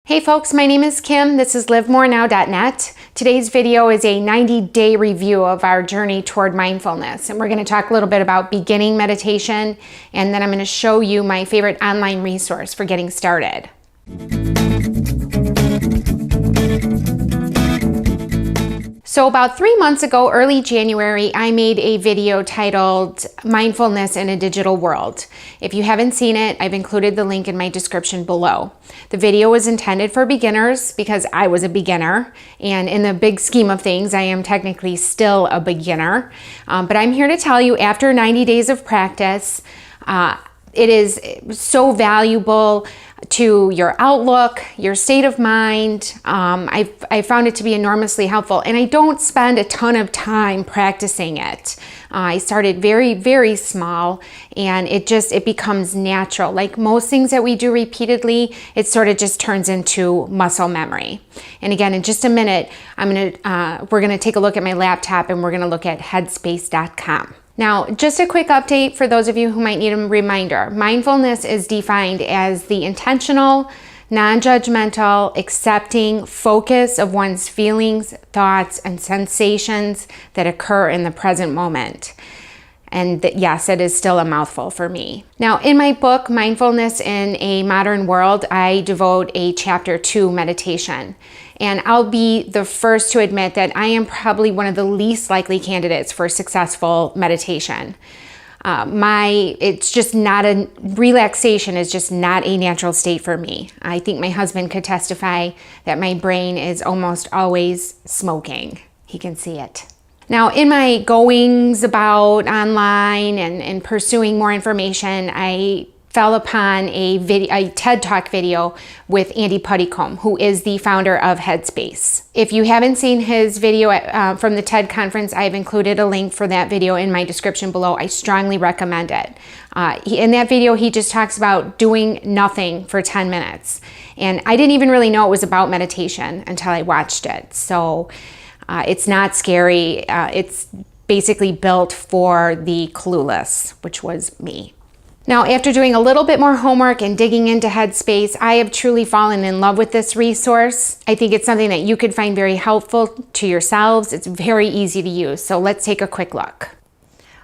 Hey folks, my name is Kim. This is livemorenow.net. Today's video is a 90-day review of our journey toward mindfulness. And we're going to talk a little bit about beginning meditation, and then I'm going to show you my favorite online resource for getting started. So about 3 months ago, early January, I made a video titled Mindfulness in a Digital World. If you haven't seen it, I've included the link in my description below. The video was intended for beginners because I was a beginner, and in the big scheme of things, I am technically still a beginner. But I'm here to tell you, after 90 days of practice, it is so valuable to your outlook, your state of mind. I found it to be enormously helpful, and I don't spend a ton of time practicing it. I started very, very small, and it becomes natural. Like most things that we do repeatedly, it sort of just turns into muscle memory. And again, in just a minute, we're gonna take a look at my laptop, and we're gonna look at headspace.com. Now, just a quick update for those of you who might need a reminder. Mindfulness is defined as the intentional, non-judgmental, accepting focus of one's feelings, thoughts, and sensations that occur in the present moment. And yes, it is still a mouthful for me. Now, in my book, Mindfulness in a Modern World, I devote a chapter to meditation. And I'll be the first to admit that I am probably one of the least likely candidates for successful meditation. Relaxation is just not a natural state for me. I think my husband could testify that my brain is almost always smoking. He can see it. Now, in my goings about online and pursuing more information, I fell upon a TED Talk video with Andy Puddicombe, who is the founder of Headspace. If you haven't seen his video from the TED conference, I've included a link for that video in my description below. I strongly recommend it. In that video, he just talks about doing nothing for 10 minutes. And I didn't even really know it was about meditation until I watched it. So it's not scary. It's basically built for the clueless, which was me. Now, after doing a little bit more homework and digging into Headspace, I have truly fallen in love with this resource. I think it's something that you could find very helpful to yourselves. It's very easy to use. So let's take a quick look.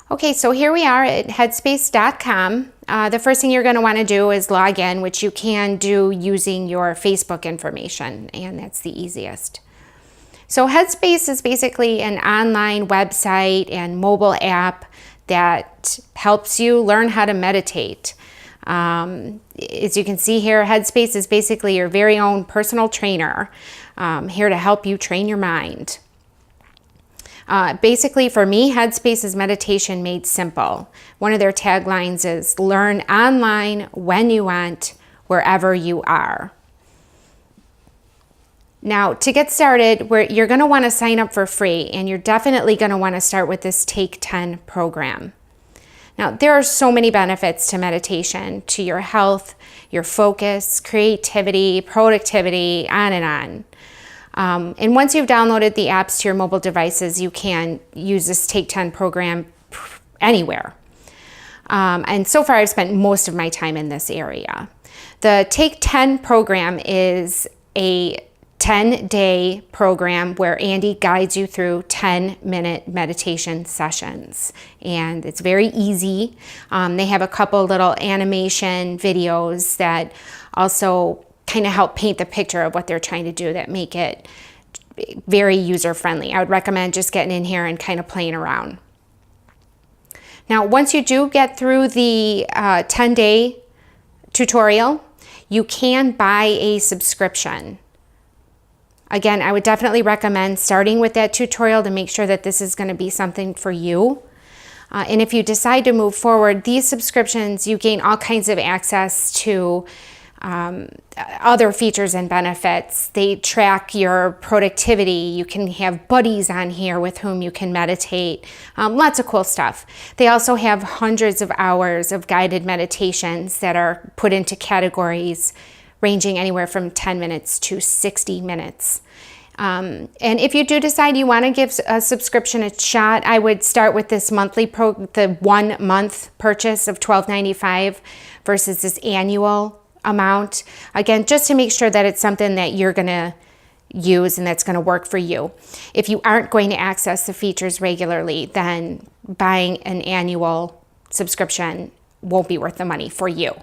Okay, so here we are at headspace.com. The first thing you're going to want to do is log in, which you can do using your Facebook information, and that's the easiest. So Headspace is basically an online website and mobile app that helps you learn how to meditate. As you can see here, Headspace is basically your very own personal trainer, here to help you train your mind. Basically, for me, Headspace is meditation made simple. One of their taglines is, learn online when you want, wherever you are. Now, to get started, you're going to want to sign up for free, and you're definitely going to want to start with this Take 10 program. Now, there are so many benefits to meditation, to your health, your focus, creativity, productivity, on and on. And once you've downloaded the apps to your mobile devices, you can use this Take 10 program anywhere. And so far, I've spent most of my time in this area. The Take 10 program is a 10-day program where Andy guides you through 10-minute meditation sessions. And it's very easy. They have a couple little animation videos that also kind of help paint the picture of what they're trying to do that make it very user-friendly. I would recommend just getting in here and kind of playing around. Now, once you do get through the 10-day tutorial, you can buy a subscription. Again, I would definitely recommend starting with that tutorial to make sure that this is going to be something for you. And if you decide to move forward, these subscriptions, you gain all kinds of access to other features and benefits. They track your productivity. You can have buddies on here with whom you can meditate. Lots of cool stuff. They also have hundreds of hours of guided meditations that are put into categories ranging anywhere from 10 minutes to 60 minutes. And if you do decide you want to give a subscription a shot, I would start with this the 1 month purchase of $12.95 versus this annual amount, again, just to make sure that it's something that you're going to use and that's going to work for you. If you aren't going to access the features regularly, then buying an annual subscription won't be worth the money for you.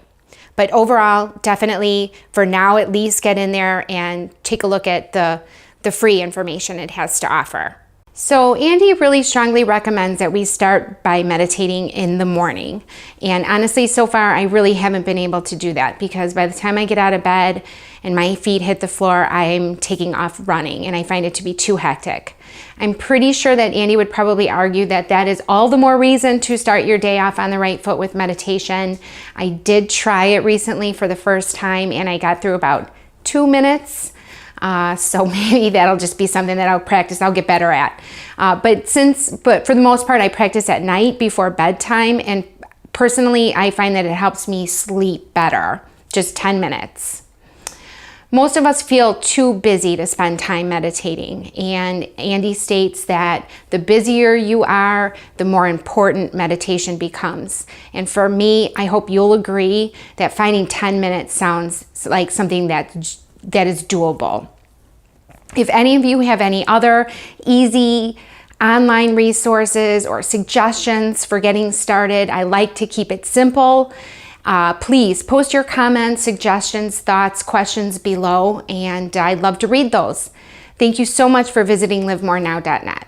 But overall, definitely for now, at least get in there and take a look at the free information it has to offer. So Andy really strongly recommends that we start by meditating in the morning. And honestly, so far, I really haven't been able to do that because by the time I get out of bed and my feet hit the floor, I'm taking off running and I find it to be too hectic. I'm pretty sure that Andy would probably argue that that is all the more reason to start your day off on the right foot with meditation. I did try it recently for the first time and I got through about 2 minutes. So maybe that'll just be something that I'll get better at. But for the most part, I practice at night before bedtime. And personally, I find that it helps me sleep better, just 10 minutes. Most of us feel too busy to spend time meditating. And Andy states that the busier you are, the more important meditation becomes. And for me, I hope you'll agree that finding 10 minutes sounds like something that is doable. If any of you have any other easy online resources or suggestions for getting started, I like to keep it simple. Please post your comments, suggestions, thoughts, questions below, and I'd love to read those. Thank you so much for visiting livemorenow.net.